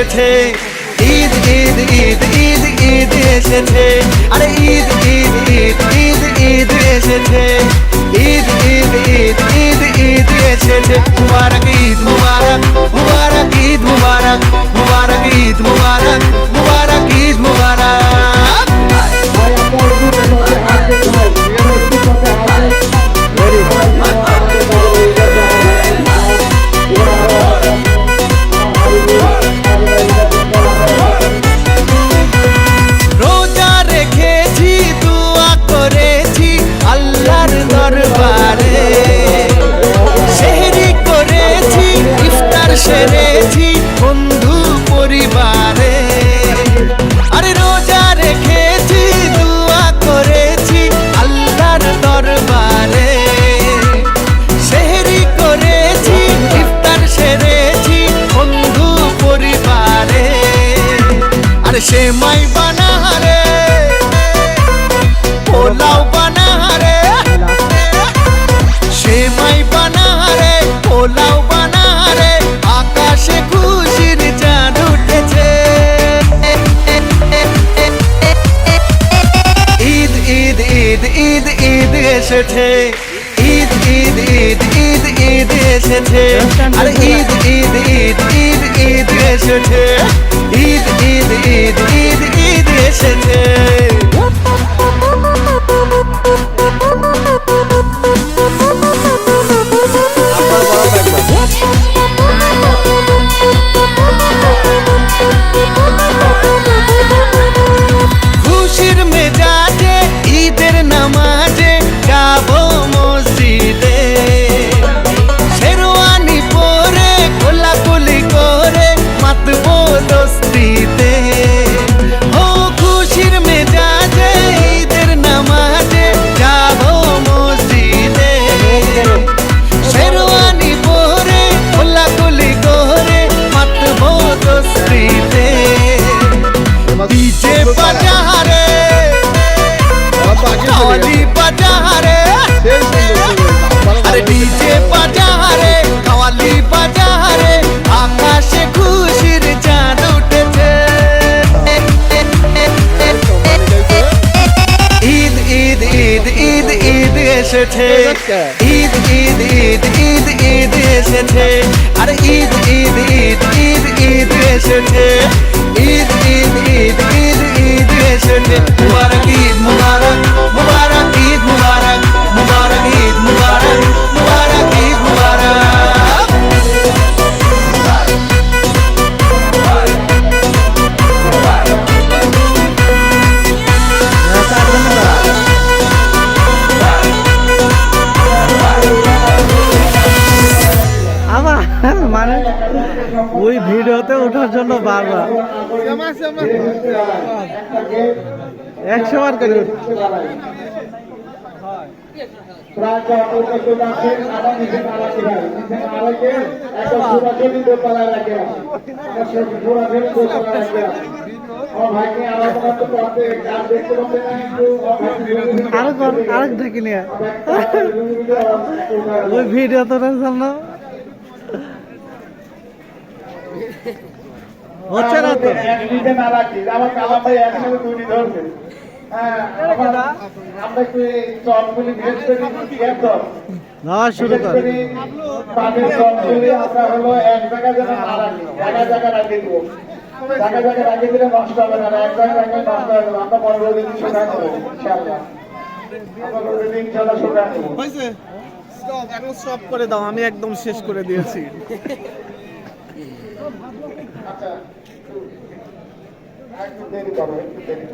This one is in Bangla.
এসেছে, ঈদ ঈদ ঈদ ঈদ ঈদ এসেছে, আরে ঈদ ঈদ ঈদ ঈদ ঈদ এসেছে, ঈদ ঈদ ঈদ ঈদ ঈদ এসেছে। মুবারক ঈদ মুবারক, মুবারক ঈদ মুবারক, মুবারক ঈদ মুবারক, মুবারক ঈদ মুবারক। রোজা রেখেছি, দোয়া করেছি আল্লাহর দরবারে, সেহরি করেছি, ইফতার সেরেছি বন্ধু পরিবারে। আরে রোজা রেখেছি, দোয়া করেছি আল্লাহর দরবারে, সেহরি করেছি, ইফতার সেরেছি বন্ধু পরিবারে। আরে সেমাই বানা রে, পোলাও বানা রে, সেমাই বানা রে, পোলাও বানা রে, আকাশে খুশির চাঁদ উঠেছে। ঈদ ঈদ ঈদ ঈদ ঈদ এসেছে, ঈদ ঈদ ঈদ ঈদ ঈদ এসেছে, আর ঈদ ঈদ ঈদ ঈদ ঈদ এসেছে, ঈদ ঈদ ঈদ ঈদ ঈদ এসেছে। খুশির মেজাজে ঈদের নামাজে যাবো মসজিদে, শেরওয়ানি পরে কোলাকুলি করে মাতবো দোস্তিতে। ও খুশির মেজাজে ঈদের নামাজে যাবো মসজিদে, শেরওয়ানি পরে কোলাকুলি করে মাতবো দোস্তিতে। ডিজে বাজা রে, কাওয়ালি বাজা রে, আরে ডিজে বাজা রে, কাওয়ালি বাজা রে, আকাশে খুশির চাঁদ উঠেছে। ঈদ ঈদ ঈদ ঈদ ঈদ এসেছে, ঈদ ঈদ ঈদ ঈদ ঈদ এসেছে, আরে ঈদ ঈদ ঈদ ঈদ ঈদ এসেছে, ঈদ ঈদ ঈদ ঈদ ঈদ এসেছে। মুবারক ঈদ মুবারক, মুবারক ঈদ মুবারক, মুবারক ঈদ মুবারক, মুবারক ঈদ মুবারক। আমার মানে ওই ভিডিওতে ওঠার জন্য বারবার 100 বার করে আরেক ঢাকি নিয়ে ওই ভিডিও তোলার জন্য হচ্ছে না তো। শুরু কর সব করে দাও, আমি একদম শেষ করে দিয়েছি। আচ্ছা একটু দেরি করো, একটু দেরি।